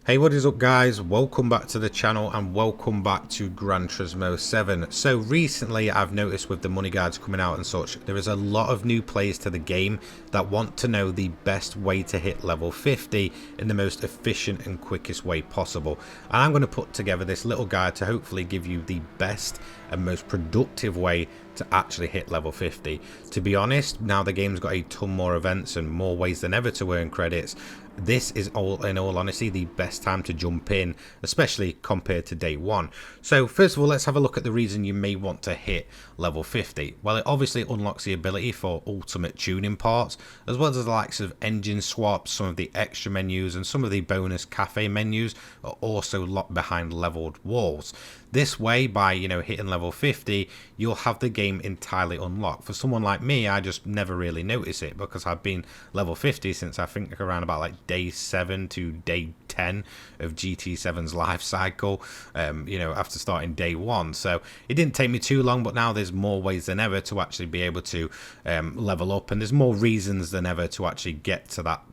Hey, what is up guys? Welcome back to the channel and welcome back to Gran Turismo 7. So recently I've noticed with the money guides coming out and such, there is a lot of new players to the game that want to know the best way to hit level 50 in the most efficient and quickest way possible. And I'm going to put together this little guide to hopefully give you the best and most productive way to actually hit level 50. To be honest, now the game's got a ton more events and more ways than ever to earn credits. This is in all honesty the best time to jump in, especially compared to day one. So first of all, let's have a look at the reason you may want to hit level 50. Well, it obviously unlocks the ability for ultimate tuning parts, as well as the likes of engine swaps. Some of the extra menus and some of the bonus cafe menus are also locked behind leveled walls. This way, by hitting level 50, you'll have the game entirely unlocked. For someone like me, I just never really notice it because I've been level 50 since I think around about like day 7 to day 10 of GT7's life cycle, after starting day 1. So it didn't take me too long, but now there's more ways than ever to actually be able to level up, and there's more reasons than ever to actually get to that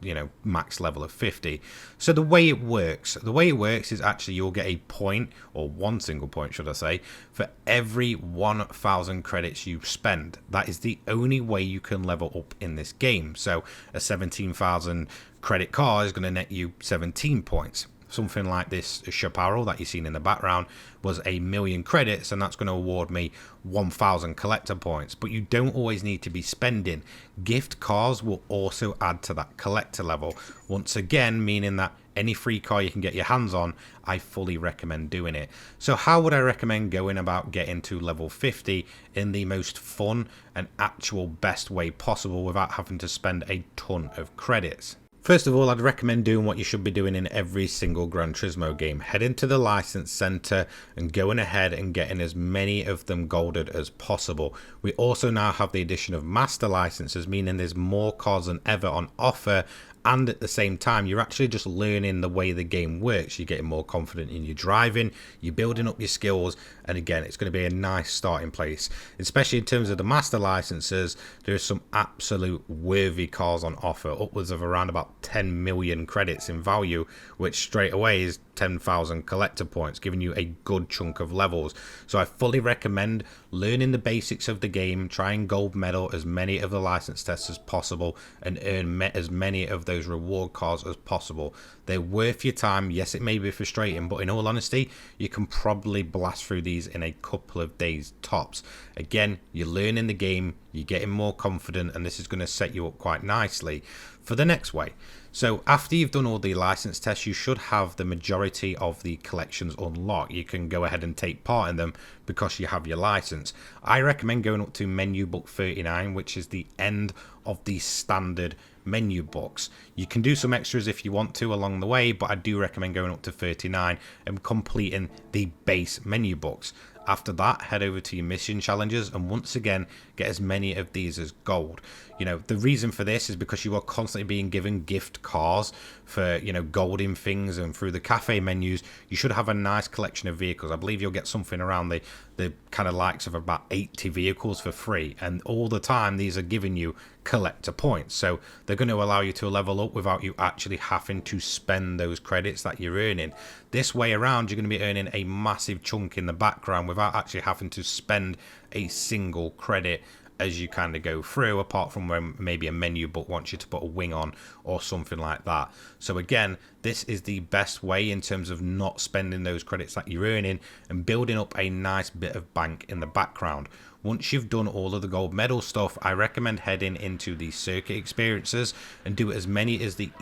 max level of 50. So the way it works is actually you'll get a point, or one single point should I say, for every 1,000 credits you spend. That is the only way you can level up in this game. So a 17,000 credit car is going to net you 17 points. Something like this Chaparral that you've seen in the background was 1,000,000 credits, and that's going to award me 1,000 collector points. But you don't always need to be spending. Gift cars will also add to that collector level, once again meaning that any free car you can get your hands on, I fully recommend doing it. So how would I recommend going about getting to level 50 in the most fun and actual best way possible without having to spend a ton of credits? First of all, I'd recommend doing what you should be doing in every single Gran Turismo game. Heading to the license center and going ahead and getting as many of them golded as possible. We also now have the addition of master licenses, meaning there's more cars than ever on offer, and at the same time you're actually just learning the way the game works. You're getting more confident in your driving, you're building up your skills, and again it's going to be a nice starting place. Especially in terms of the master licenses, there's some absolute worthy cars on offer, upwards of around about 10 million credits in value, which straight away is 10,000 collector points, giving you a good chunk of levels. So I fully recommend learning the basics of the game, try and gold medal as many of the license tests as possible, and earn as many of those reward cards as possible. They're worth your time. Yes, it may be frustrating, but in all honesty, you can probably blast through these in a couple of days tops. Again, you're learning the game, you're getting more confident, and this is going to set you up quite nicely for the next way. So after you've done all the license tests, you should have the majority of the collections unlocked. You can go ahead and take part in them because you have your license. I recommend going up to menu book 39, which is the end of the standard menu books. You can do some extras if you want to along the way, but I do recommend going up to 39 and completing the base menu books. After that, head over to your mission challenges and once again get as many of these as gold. The reason for this is because you are constantly being given gift cars for golding things, and through the cafe menus you should have a nice collection of vehicles. I believe you'll get something around the kind of likes of about 80 vehicles for free, and all the time these are giving you collector points, so they're going to allow you to level up without you actually having to spend those credits that you're earning. This way around, you're going to be earning a massive chunk in the background without actually having to spend a single credit as you kind of go through, apart from when maybe a menu book wants you to put a wing on or something like that. So again, this is the best way in terms of not spending those credits that you're earning and building up a nice bit of bank in the background. Once you've done all of the gold medal stuff, I recommend heading into the circuit experiences and do as many as the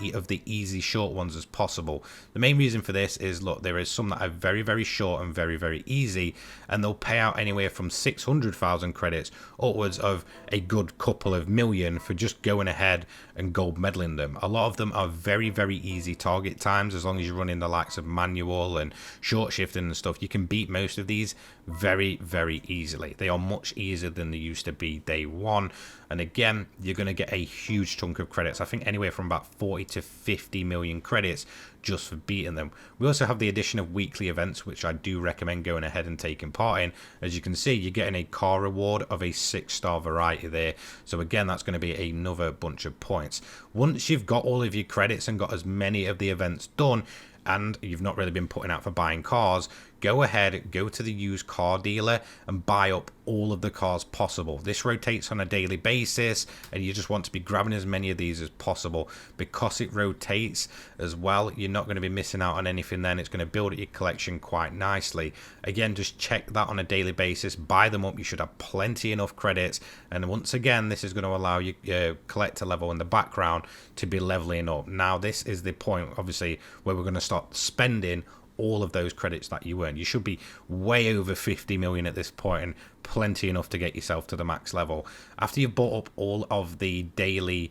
easy short ones as possible. The main reason for this is, look, there is some that are very, very short and very, very easy, and they'll pay out anywhere from 600,000 credits upwards of a good couple of million for just going ahead and gold medaling them. A lot of them are very, very easy target times. As long as you're running the likes of manual and short shifting and stuff, you can beat most of these very, very easily. They are much easier than they used to be day one, and again you're going to get a huge chunk of credits. I think anywhere from about 40 to 50 million credits just for beating them. We also have the addition of weekly events, which I do recommend going ahead and taking part in. As you can see, you're getting a car reward of a 6-star variety there, so again that's going to be another bunch of points. Once you've got all of your credits and got as many of the events done, and you've not really been putting out for buying cars, go ahead, go to the used car dealer and buy up all of the cars possible. This rotates on a daily basis, and you just want to be grabbing as many of these as possible. Because it rotates as well, you're not going to be missing out on anything then. It's going to build up your collection quite nicely. Again, just check that on a daily basis, buy them up. You should have plenty enough credits, and once again, this is going to allow your collector level in the background to be leveling up. Now, this is the point, obviously, where we're going to start spending all of those credits that you earn. You should be way over 50 million at this point, and plenty enough to get yourself to the max level. After you've bought up all of the daily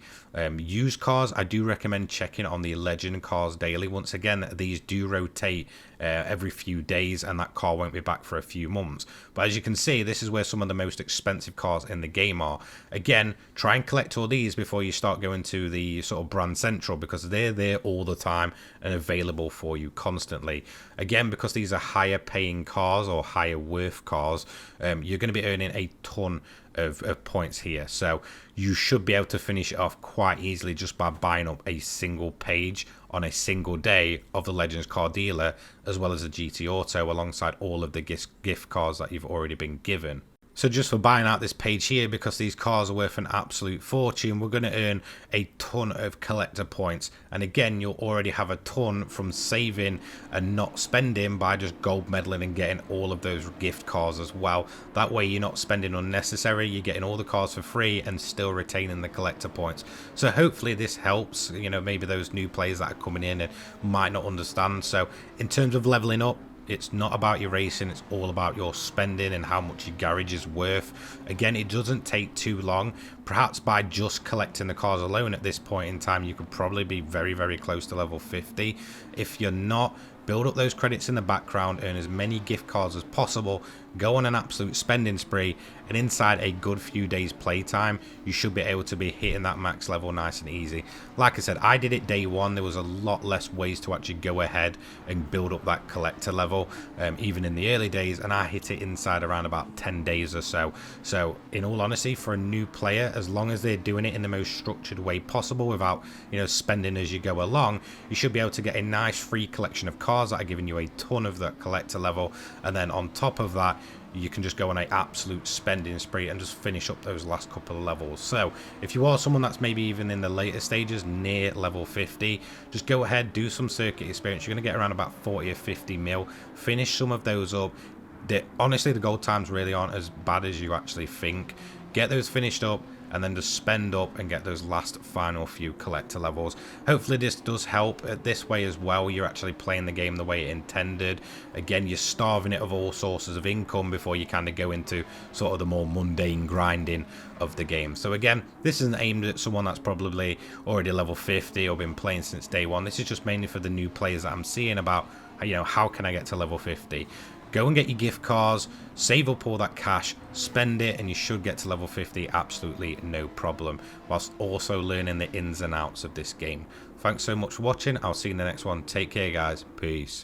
used cars, I do recommend checking on the legend cars daily. Once again, these do rotate every few days, and that car won't be back for a few months. But as you can see, this is where some of the most expensive cars in the game are. Again, try and collect all these before you start going to the sort of brand central, because they're there all the time and available for you constantly. Again, because these are higher paying cars or higher worth cars, you're going to be earning a ton of points here, so you should be able to finish it off quite easily just by buying up a single page on a single day of the Legends car dealer, as well as a GT Auto, alongside all of the gift cards that you've already been given. So just for buying out this page here, because these cars are worth an absolute fortune, we're going to earn a ton of collector points. And again, you'll already have a ton from saving and not spending by just gold medaling and getting all of those gift cars as well. That way you're not spending unnecessary, you're getting all the cars for free and still retaining the collector points. So hopefully this helps, you know, maybe those new players that are coming in and might not understand. So in terms of leveling up, it's not about your racing, it's all about your spending and how much your garage is worth. Again, it doesn't take too long. Perhaps by just collecting the cars alone at this point in time, you could probably be very, very close to level 50. If you're not, build up those credits in the background, earn as many gift cards as possible, go on an absolute spending spree, and inside a good few days playtime, you should be able to be hitting that max level nice and easy. Like I said, I did it day one. There was a lot less ways to actually go ahead and build up that collector level, even in the early days, and I hit it inside around about 10 days or so. So in all honesty, for a new player, as long as they're doing it in the most structured way possible without, you know, spending as you go along, you should be able to get a nice free collection of cars that are giving you a ton of that collector level. And then on top of that, you can just go on an absolute spending spree and just finish up those last couple of levels. So if you are someone that's maybe even in the later stages near level 50, just go ahead, do some circuit experience. You're going to get around about 40 or 50 mil, finish some of those up. Honestly, the gold times really aren't as bad as you actually think. Get those finished up, and then just spend up and get those last final few collector levels. Hopefully this does help. This way as well, you're actually playing the game the way it intended. Again, you're starving it of all sources of income before you kind of go into sort of the more mundane grinding of the game. So again, this isn't aimed at someone that's probably already level 50 or been playing since day one. This is just mainly for the new players that I'm seeing about, you know, how can I get to level 50? Go and get your gift cards, save up all that cash, spend it, and you should get to level 50 absolutely no problem, whilst also learning the ins and outs of this game. Thanks so much for watching. I'll see you in the next one. Take care, guys. Peace.